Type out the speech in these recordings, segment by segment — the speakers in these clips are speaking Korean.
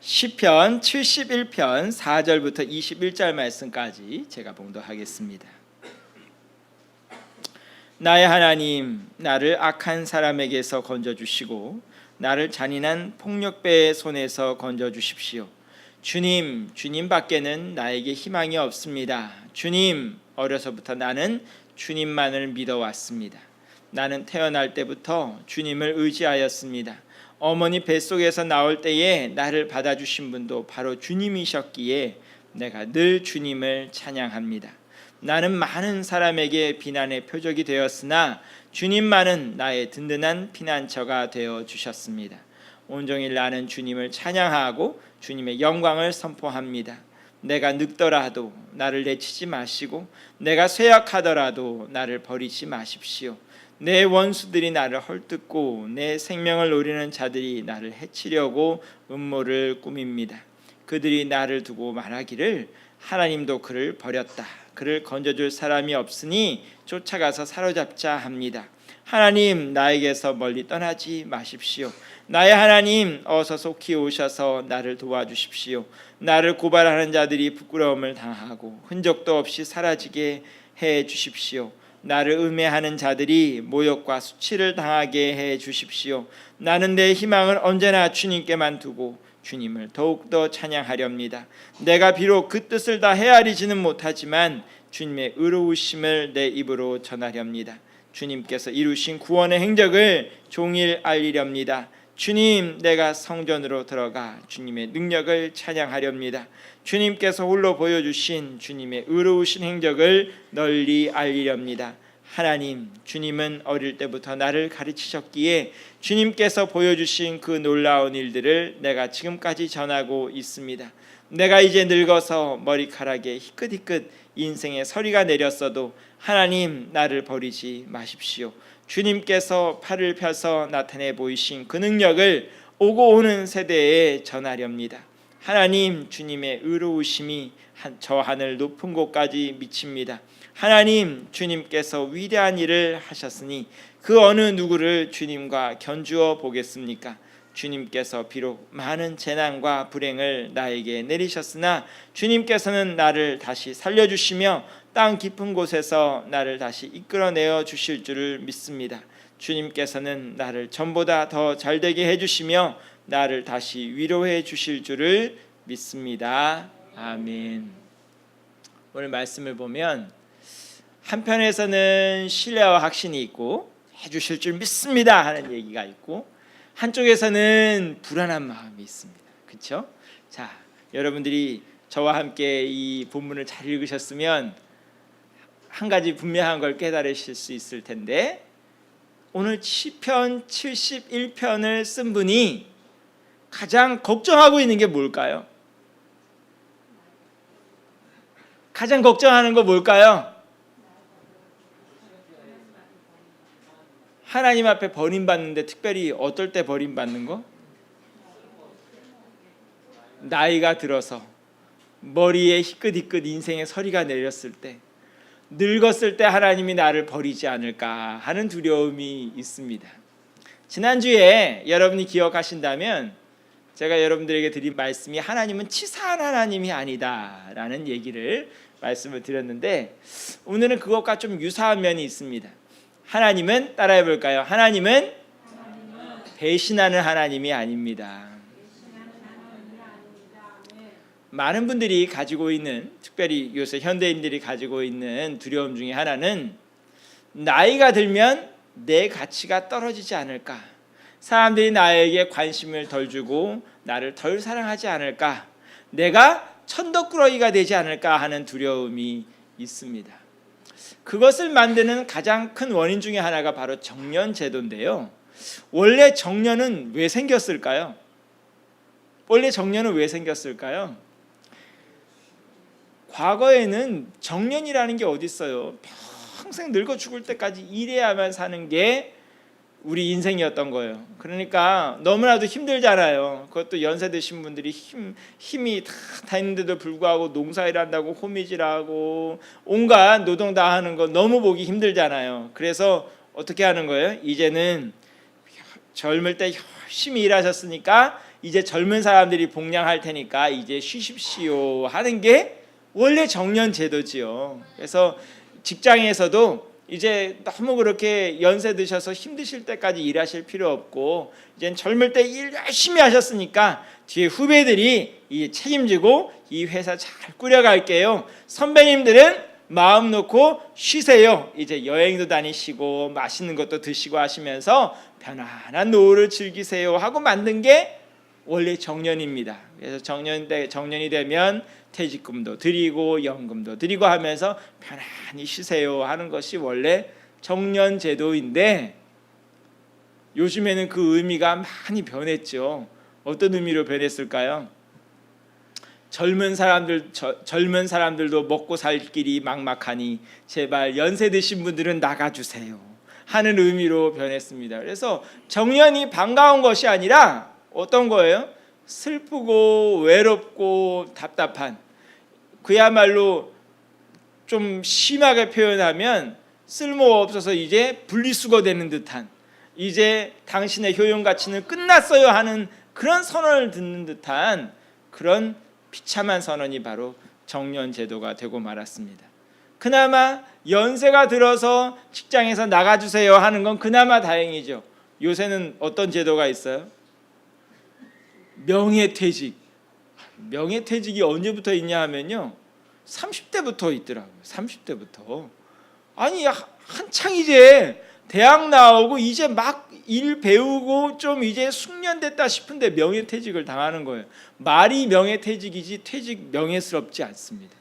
시편 71편 4절부터 21절 말씀까지 제가 봉독하겠습니다. 나의 하나님, 나를 악한 사람에게서 건져주시고 나를 잔인한 폭력배의 손에서 건져주십시오. 주님, 주님밖에는 나에게 희망이 없습니다. 주님, 어려서부터 나는 주님만을 믿어왔습니다. 나는 태어날 때부터 주님을 의지하였습니다. 어머니 뱃속에서 나올 때에 나를 받아주신 분도 바로 주님이셨기에 내가 늘 주님을 찬양합니다. 나는 많은 사람에게 비난의 표적이 되었으나 주님만은 나의 든든한 피난처가 되어 주셨습니다. 온종일 나는 주님을 찬양하고 주님의 영광을 선포합니다. 내가 늙더라도 나를 내치지 마시고 내가 쇠약하더라도 나를 버리지 마십시오. 내 원수들이 나를 헐뜯고 내 생명을 노리는 자들이 나를 해치려고 음모를 꾸밉니다. 그들이 나를 두고 말하기를 하나님도 그를 버렸다. 그를 건져줄 사람이 없으니 쫓아가서 사로잡자 합니다. 하나님, 나에게서 멀리 떠나지 마십시오. 나의 하나님, 어서 속히 오셔서 나를 도와주십시오. 나를 고발하는 자들이 부끄러움을 당하고 흔적도 없이 사라지게 해 주십시오. 나를 음해하는 자들이 모욕과 수치를 당하게 해 주십시오. 나는 내 희망을 언제나 주님께만 두고 주님을 더욱더 찬양하렵니다. 내가 비록 그 뜻을 다 헤아리지는 못하지만 주님의 의로우심을 내 입으로 전하렵니다. 주님께서 이루신 구원의 행적을 종일 알리렵니다. 주님, 내가 성전으로 들어가 주님의 능력을 찬양하렵니다. 주님께서 홀로 보여주신 주님의 의로우신 행적을 널리 알리렵니다. 하나님, 주님은 어릴 때부터 나를 가르치셨기에 주님께서 보여주신 그 놀라운 일들을 내가 지금까지 전하고 있습니다. 내가 이제 늙어서 머리카락에 희끗희끗 인생의 서리가 내렸어도 하나님, 나를 버리지 마십시오. 주님께서 팔을 펴서 나타내 보이신 그 능력을 오고 오는 세대에 전하렵니다. 하나님, 주님의 의로우심이 저 하늘 높은 곳까지 미칩니다. 하나님, 주님께서 위대한 일을 하셨으니 그 어느 누구를 주님과 견주어 보겠습니까? 주님께서 비록 많은 재난과 불행을 나에게 내리셨으나 주님께서는 나를 다시 살려주시며 땅 깊은 곳에서 나를 다시 이끌어내어 주실 줄을 믿습니다. 주님께서는 나를 전보다 더 잘되게 해주시며 나를 다시 위로해 주실 줄을 믿습니다. 아멘. 오늘 말씀을 보면 한편에서는 신뢰와 확신이 있고 해주실 줄 믿습니다 하는 얘기가 있고, 한쪽에서는 불안한 마음이 있습니다. 그렇죠? 자, 여러분들이 저와 함께 이 본문을 잘 읽으셨으면 한 가지 분명한 걸 깨달으실 수 있을 텐데, 오늘 시편 71편을 쓴 분이 가장 걱정하고 있는 게 뭘까요? 가장 걱정하는 거 뭘까요? 하나님 앞에 버림받는데, 특별히 어떨 때 버림받는 거? 나이가 들어서 머리에 희끗희끗 인생의 서리가 내렸을 때, 늙었을 때 하나님이 나를 버리지 않을까 하는 두려움이 있습니다. 지난주에 여러분이 기억하신다면 제가 여러분들에게 드린 말씀이 하나님은 치사한 하나님이 아니다라는 말씀을 드렸는데, 오늘은 그것과 좀 유사한 면이 있습니다. 하나님은, 따라해 볼까요? 하나님은 배신하는 하나님이 아닙니다. 많은 분들이 가지고 있는, 특별히 요새 현대인들이 가지고 있는 두려움 중에 하나는 나이가 들면 내 가치가 떨어지지 않을까, 사람들이 나에게 관심을 덜 주고 나를 덜 사랑하지 않을까, 내가 천덕꾸러기가 되지 않을까 하는 두려움이 있습니다. 그것을 만드는 가장 큰 원인 중에 하나가 바로 정년제도인데요. 원래 정년은 왜 생겼을까요? 과거에는 정년이라는 게 어디 있어요? 평생 늙어 죽을 때까지 일해야만 사는 게 우리 인생이었던 거예요. 그러니까 너무나도 힘들잖아요. 그것도 연세 드신 분들이 힘이 다 있는데도 불구하고 농사일 한다고 호미질하고 온갖 노동 다 하는 거 너무 보기 힘들잖아요. 그래서 어떻게 하는 거예요? 이제는 젊을 때 열심히 일하셨으니까 이제 젊은 사람들이 복량할 테니까 이제 쉬십시오 하는 게 원래 정년 제도지요. 그래서 직장에서도 이제 너무 그렇게 연세 드셔서 힘드실 때까지 일하실 필요 없고, 이제 젊을 때 일 열심히 하셨으니까 뒤에 후배들이 이 책임지고 이 회사 잘 꾸려갈게요. 선배님들은 마음 놓고 쉬세요. 이제 여행도 다니시고 맛있는 것도 드시고 하시면서 편안한 노후를 즐기세요 하고 만든 게 원래 정년입니다. 그래서 정년이 되면 퇴직금도 드리고 연금도 드리고 하면서 편안히 쉬세요 하는 것이 원래 정년 제도인데, 요즘에는 그 의미가 많이 변했죠. 어떤 의미로 변했을까요? 젊은 사람들도 먹고 살 길이 막막하니 제발 연세 드신 분들은 나가주세요 하는 의미로 변했습니다. 그래서 정년이 반가운 것이 아니라 어떤 거예요? 슬프고 외롭고 답답한, 그야말로 좀 심하게 표현하면 쓸모없어서 이제 분리수거되는 듯한, 이제 당신의 효용 가치는 끝났어요 하는 그런 선언을 듣는 듯한 그런 비참한 선언이 바로 정년 제도가 되고 말았습니다. 그나마 연세가 들어서 직장에서 나가주세요 하는 건 그나마 다행이죠. 요새는 어떤 제도가 있어요? 명예퇴직. 명예퇴직이 언제부터 있냐 하면요, 30대부터 있더라고요. 30대부터. 아니 한창 이제 대학 나오고 이제 막 일 배우고 좀 이제 숙련됐다 싶은데 명예퇴직을 당하는 거예요. 말이 명예퇴직이지 퇴직 명예스럽지 않습니다.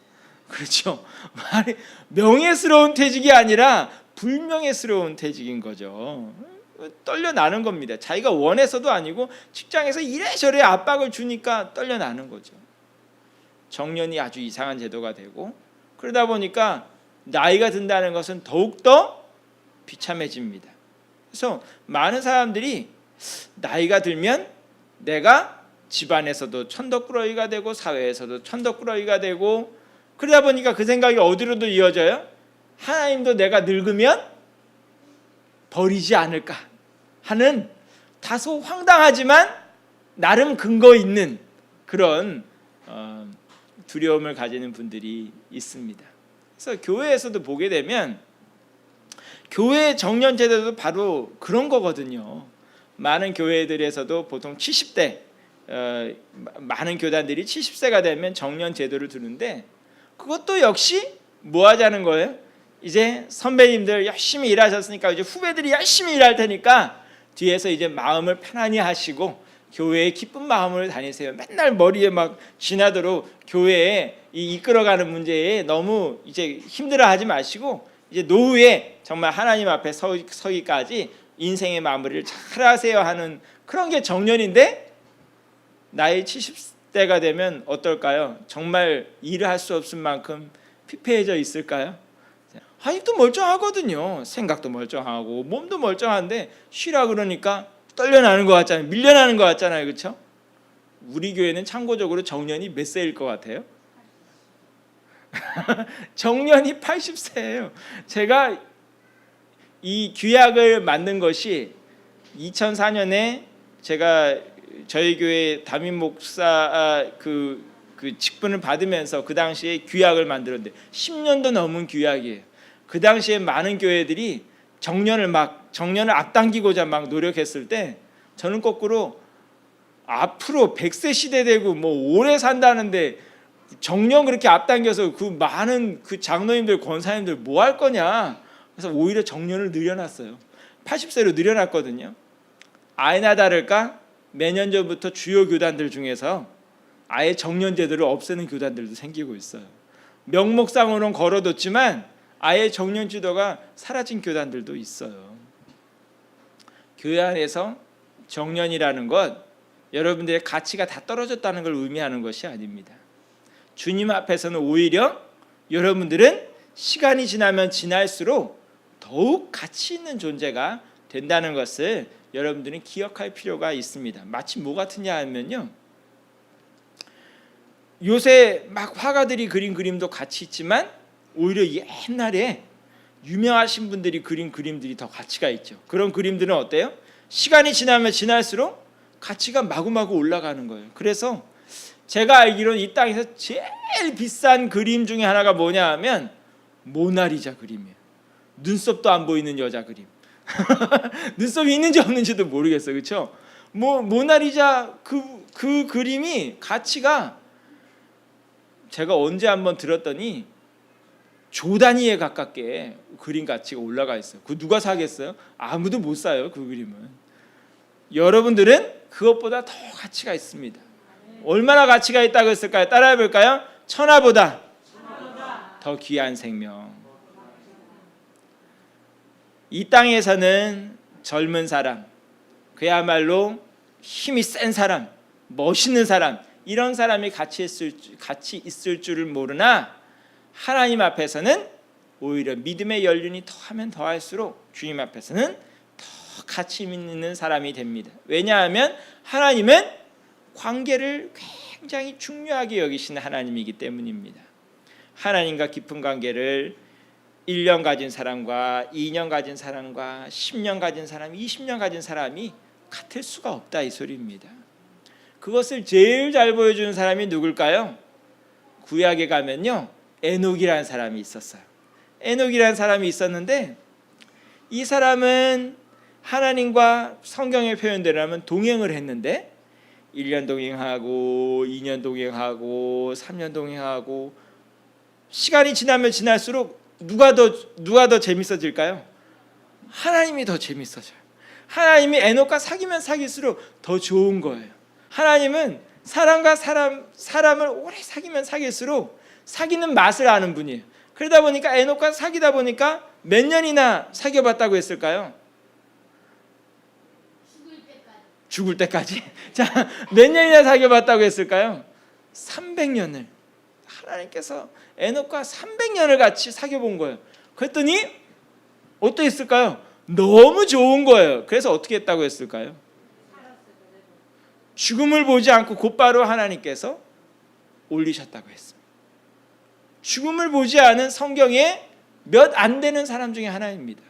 그렇죠? 말이 명예스러운 퇴직이 아니라 불명예스러운 퇴직인 거죠. 떨려나는 겁니다. 자기가 원해서도 아니고 직장에서 이래저래 압박을 주니까 떨려나는 거죠. 정년이 아주 이상한 제도가 되고, 그러다 보니까 나이가 든다는 것은 더욱더 비참해집니다. 그래서 많은 사람들이 나이가 들면 내가 집안에서도 천덕꾸러기가 되고 사회에서도 천덕꾸러기가 되고, 그러다 보니까 그 생각이 어디로도 이어져요? 하나님도 내가 늙으면 버리지 않을까 하는 다소 황당하지만 나름 근거 있는 그런 두려움을 가지는 분들이 있습니다. 그래서 교회에서도 보게 되면 교회 정년 제도도 바로 그런 거거든요. 많은 교회들에서도 보통 70대 많은 교단들이 70세가 되면 정년 제도를 두는데, 그것도 역시 뭐 하자는 거예요? 이제 선배님들 열심히 일하셨으니까 이제 후배들이 열심히 일할 테니까 뒤에서 이제 마음을 편안히 하시고 교회에 기쁜 마음으로 다니세요. 맨날 머리에 막 지나도록 교회에 이끌어가는 문제에 너무 이제 힘들어하지 마시고 이제 노후에 정말 하나님 앞에 서기까지 인생의 마무리를 잘 하세요 하는 그런 게 정년인데, 나이 70대가 되면 어떨까요? 정말 일을 할 수 없을 만큼 피폐해져 있을까요? 아직도 멀쩡하거든요. 생각도 멀쩡하고 몸도 멀쩡한데 쉬라 그러니까 떨려나는 것 같잖아요. 밀려나는 것 같잖아요. 그렇죠? 우리 교회는 참고적으로 정년이 몇 세일 것 같아요? 정년이 80세예요. 제가 이 규약을 만든 것이 2004년에 제가 저희 교회 담임 목사 그 직분을 받으면서 그 당시에 규약을 만들었는데 10년도 넘은 규약이에요. 그 당시에 많은 교회들이 정년을 앞당기고자 막 노력했을 때 저는 거꾸로 앞으로 100세 시대 되고 뭐 오래 산다는데 정년 그렇게 앞당겨서 그 많은 그 장로님들 권사님들 뭐 할 거냐, 그래서 오히려 정년을 늘려놨어요. 80세로 늘려놨거든요. 아니나 다를까 몇 년 전부터 주요 교단들 중에서 아예 정년 제도를 없애는 교단들도 생기고 있어요. 명목상으로는 걸어뒀지만 아예 정년 제도가 사라진 교단들도 있어요. 교회 안에서 정년이라는 것, 여러분들의 가치가 다 떨어졌다는 걸 의미하는 것이 아닙니다. 주님 앞에서는 오히려 여러분들은 시간이 지나면 지날수록 더욱 가치 있는 존재가 된다는 것을 여러분들은 기억할 필요가 있습니다. 마치 뭐 같으냐 하면요, 요새 막 화가들이 그린 그림도 가치 있지만 오히려 옛날에 유명하신 분들이 그린 그림들이 더 가치가 있죠. 그런 그림들은 어때요? 시간이 지나면 지날수록 가치가 마구마구 올라가는 거예요. 그래서 제가 알기로는 이 땅에서 제일 비싼 그림 중에 하나가 뭐냐 하면 모나리자 그림이에요. 눈썹도 안 보이는 여자 그림. 눈썹이 있는지 없는지도 모르겠어요. 그렇죠? 모나리자 그 그림이 가치가 제가 언제 한번 들었더니 조 단위에 가깝게 그림 가치가 올라가 있어요. 그 누가 사겠어요? 아무도 못 사요. 그 그림은. 여러분들은 그것보다 더 가치가 있습니다. 얼마나 가치가 있다고 했을까요? 따라해 볼까요? 천하보다 더 귀한 생명. 이 땅에서는 젊은 사람, 그야말로 힘이 센 사람, 멋있는 사람, 이런 사람이 같이 있을 줄을 모르나 하나님 앞에서는 오히려 믿음의 연륜이 더하면 더할수록 주님 앞에서는 더 가치 있는 사람이 됩니다. 왜냐하면 하나님은 관계를 굉장히 중요하게 여기시는 하나님이기 때문입니다. 하나님과 깊은 관계를 1년 가진 사람과 2년 가진 사람과 10년 가진 사람, 20년 가진 사람이 같을 수가 없다, 이 소리입니다. 그것을 제일 잘 보여주는 사람이 누굴까요? 구약에 가면요, 에녹이라는 사람이 있었어요. 에녹이라는 사람이 있었는데 이 사람은 하나님과 성경의 표현대로 하면 동행을 했는데 1년 동행하고 2년 동행하고 3년 동행하고 시간이 지나면 지날수록 누가 더 재밌어질까요? 하나님이 더 재밌어져요. 하나님이 에녹과 사귀면 사귈수록 더 좋은 거예요. 하나님은 사람과 사람을 오래 사귀면 사귈수록 사귀는 맛을 아는 분이에요. 그러다 보니까 에녹과 사귀다 보니까 몇 년이나 사귀어봤다고 했을까요? 죽을 때까지. 자, 몇 년이나 사귀어봤다고 했을까요? 300년을. 하나님께서 에녹과 300년을 같이 사귀어본 거예요. 그랬더니 어떠했을까요? 너무 좋은 거예요. 그래서 어떻게 했다고 했을까요? 죽음을 보지 않고 곧바로 하나님께서 올리셨다고 했습니다. 죽음을 보지 않은 성경에 몇 안 되는 사람 중에 하나입니다.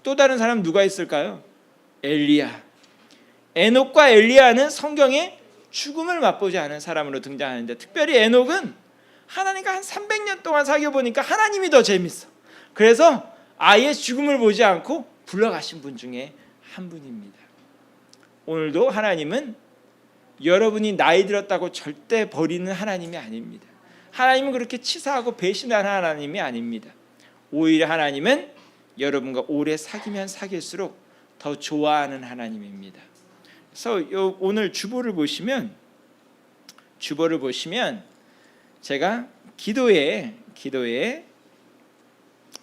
또 다른 사람 누가 있을까요? 엘리야. 에녹과 엘리야는 성경에 죽음을 맛보지 않은 사람으로 등장하는데 특별히 에녹은 하나님과 한 300년 동안 사귀어 보니까 하나님이 더 재밌어. 그래서 아예 죽음을 보지 않고 불러가신 분 중에 한 분입니다. 오늘도 하나님은 여러분이 나이 들었다고 절대 버리는 하나님이 아닙니다. 하나님은 그렇게 치사하고 배신하는 하나님이 아닙니다. 오히려 하나님은 여러분과 오래 사귀면 사귈수록 더 좋아하는 하나님입니다. 그래서 오늘 주보를 보시면 제가 기도의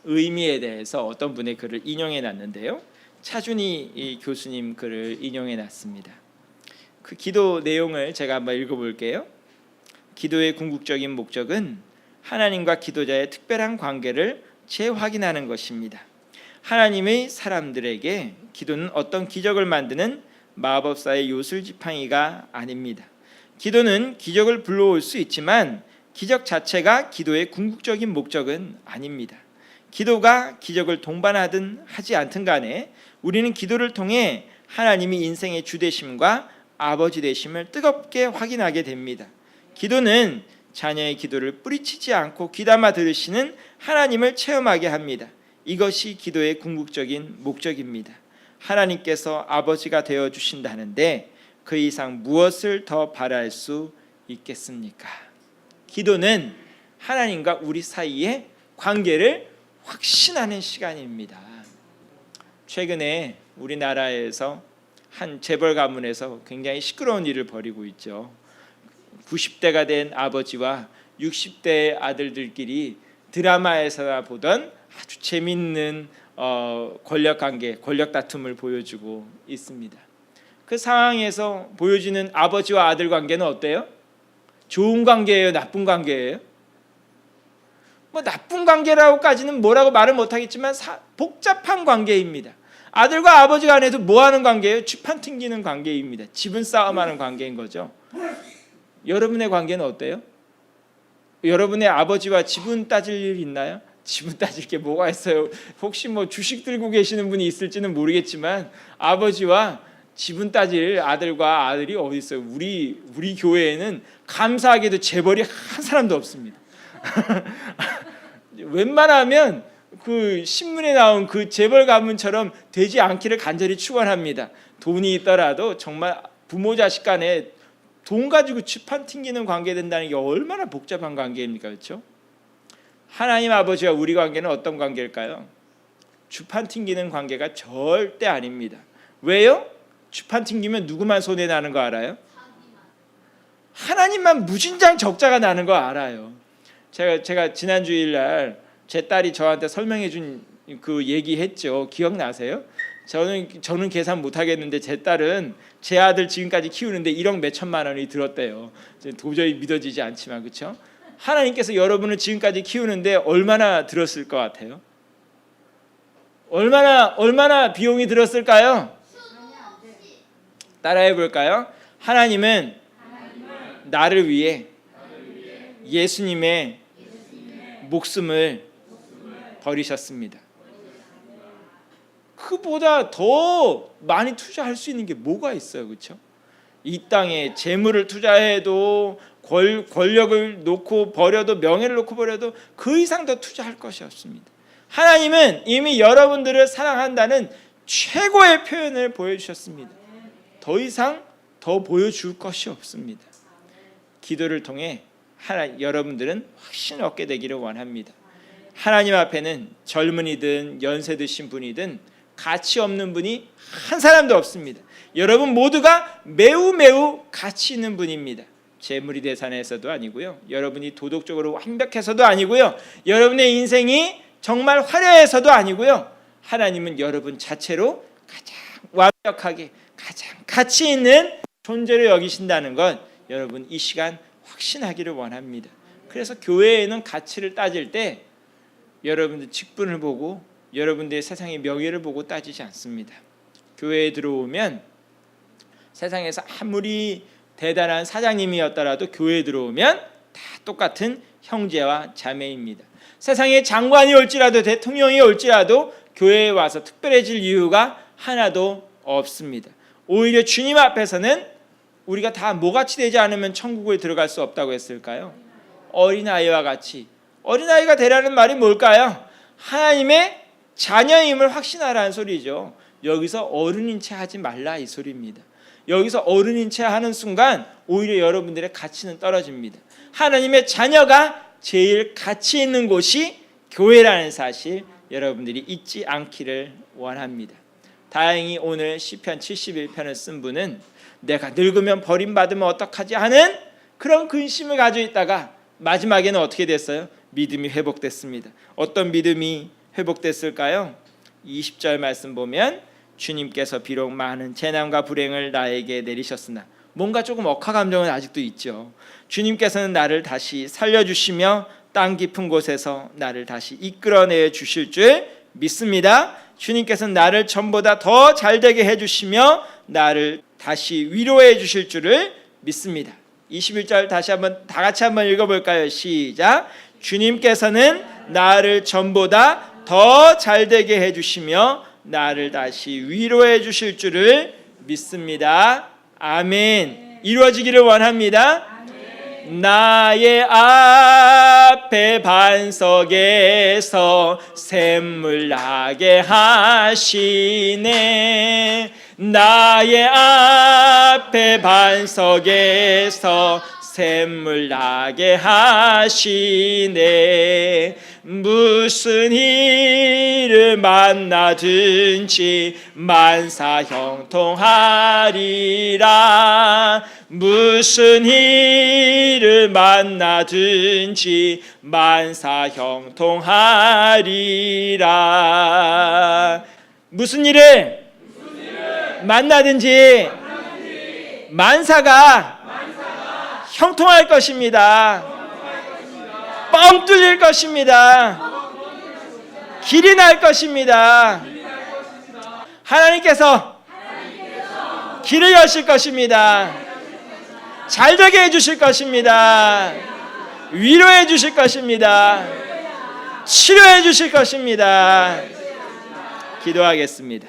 의미에 대해서 어떤 분의 글을 인용해 놨는데요. 차준희 교수님 글을 인용해 놨습니다. 그 기도 내용을 제가 한번 읽어볼게요. 기도의 궁극적인 목적은 하나님과 기도자의 특별한 관계를 재확인하는 것입니다. 하나님의 사람들에게 기도는 어떤 기적을 만드는 마법사의 요술지팡이가 아닙니다. 기도는 기적을 불러올 수 있지만 기적 자체가 기도의 궁극적인 목적은 아닙니다. 기도가 기적을 동반하든 하지 않든 간에 우리는 기도를 통해 하나님이 인생의 주 되심과 아버지 되심을 뜨겁게 확인하게 됩니다. 기도는 자녀의 기도를 뿌리치지 않고 귀담아 들으시는 하나님을 체험하게 합니다. 이것이 기도의 궁극적인 목적입니다. 하나님께서 아버지가 되어 주신다는데 그 이상 무엇을 더 바랄 수 있겠습니까? 기도는 하나님과 우리 사이의 관계를 확신하는 시간입니다. 최근에 우리나라에서 한 재벌 가문에서 굉장히 시끄러운 일을 벌이고 있죠. 90대가 된 아버지와 60대 아들들끼리 드라마에서 보던 아주 재밌는 권력관계, 권력 다툼을 보여주고 있습니다. 그 상황에서 보여주는 아버지와 아들 관계는 어때요? 좋은 관계예요? 나쁜 관계예요? 나쁜 관계라고까지는 뭐라고 말을 못하겠지만 복잡한 관계입니다. 아들과 아버지 간에도 뭐하는 관계예요? 쥐판 튕기는 관계입니다. 지분 싸움하는 관계인 거죠. 여러분의 관계는 어때요? 여러분의 아버지와 지분 따질 일 있나요? 지분 따질 게 뭐가 있어요? 혹시 주식 들고 계시는 분이 있을지는 모르겠지만 아버지와 지분 따질 아들과 아들이 어디 있어요? 우리 교회에는 감사하게도 재벌이 한 사람도 없습니다. 웬만하면 그 신문에 나온 그 재벌 가문처럼 되지 않기를 간절히 축원합니다. 돈이 있더라도 정말 부모 자식 간에 돈 가지고 쥐판 튕기는 관계 된다는 게 얼마나 복잡한 관계입니까? 그렇죠? 하나님 아버지와 우리 관계는 어떤 관계일까요? 쥐판 튕기는 관계가 절대 아닙니다. 왜요? 쥐판 튕기면 누구만 손해 나는 거 알아요? 하나님만 무진장 적자가 나는 거 알아요. 제가 지난 주일날 제 딸이 저한테 설명해 준 그 얘기했죠. 기억나세요? 저는 계산 못 하겠는데 제 딸은 제 아들 지금까지 키우는데 1억 몇천만 원이 들었대요. 도저히 믿어지지 않지만, 그렇죠? 하나님께서 여러분을 지금까지 키우는데 얼마나 들었을 것 같아요? 얼마나 비용이 들었을까요? 따라해 볼까요? 하나님은 나를 위해 예수님의 목숨을 버리셨습니다. 그보다 더 많이 투자할 수 있는 게 뭐가 있어요, 그렇죠? 이 땅에 재물을 투자해도 권력을 놓고 버려도 명예를 놓고 버려도 그 이상 더 투자할 것이 없습니다. 하나님은 이미 여러분들을 사랑한다는 최고의 표현을 보여주셨습니다. 더 이상 더 보여줄 것이 없습니다. 기도를 통해 여러분들은 확신을 얻게 되기를 원합니다. 하나님 앞에는 젊은이든 연세 드신 분이든 가치 없는 분이 한 사람도 없습니다. 여러분 모두가 매우 가치 있는 분입니다. 재물이 대산해서도 아니고요, 여러분이 도덕적으로 완벽해서도 아니고요, 여러분의 인생이 정말 화려해서도 아니고요, 하나님은 여러분 자체로 가장 완벽하게 가장 가치 있는 존재로 여기신다는 것 여러분 이 시간 확신하기를 원합니다. 그래서 교회에는 가치를 따질 때 여러분들 직분을 보고 여러분들의 세상의 명예를 보고 따지지 않습니다. 교회에 들어오면 세상에서 아무리 대단한 사장님이었더라도 교회에 들어오면 다 똑같은 형제와 자매입니다. 세상에 장관이 올지라도 대통령이 올지라도 교회에 와서 특별해질 이유가 하나도 없습니다. 오히려 주님 앞에서는 우리가 다 뭐같이 되지 않으면 천국에 들어갈 수 없다고 했을까요? 어린아이와 같이. 어린아이가 되라는 말이 뭘까요? 하나님의 자녀임을 확신하라는 소리죠. 여기서 어른인 채 하지 말라 이 소리입니다. 여기서 어른인 채 하는 순간 오히려 여러분들의 가치는 떨어집니다. 하나님의 자녀가 제일 가치 있는 곳이 교회라는 사실 여러분들이 잊지 않기를 원합니다. 다행히 오늘 시편 71편을 쓴 분은 내가 늙으면 버림받으면 어떡하지 하는 그런 근심을 가지고 있다가 마지막에는 어떻게 됐어요? 믿음이 회복됐습니다. 어떤 믿음이 회복됐을까요? 20절 말씀 보면 주님께서 비록 많은 재난과 불행을 나에게 내리셨으나, 뭔가 조금 억하 감정은 아직도 있죠. 주님께서는 나를 다시 살려주시며 땅 깊은 곳에서 나를 다시 이끌어내 주실 줄 믿습니다. 주님께서는 나를 전보다 더 잘되게 해주시며 나를 다시 위로해 주실 줄을 믿습니다. 21절 다시 한번 다 같이 한번 읽어볼까요? 시작. 주님께서는 나를 전보다 더 잘되게 해주시며 나를 다시 위로해 주실 줄을 믿습니다. 아멘. 이루어지기를 원합니다. 아멘. 나의 앞에 반석에서 샘물 나게 하시네. 나의 앞에 반석에서 샘물 나게 하시네. 무슨 일을 만나든지 만사 형통하리라. 무슨 일을 만나든지 만사 형통하리라. 무슨 일을 만나든지 만사가 형통할 것입니다. 뻥 뚫릴 것입니다. 길이 날 것입니다. 하나님께서 길을 여실 것입니다. 잘되게 해주실 것입니다. 위로해 주실 것입니다. 치료해 주실 것입니다. 기도하겠습니다.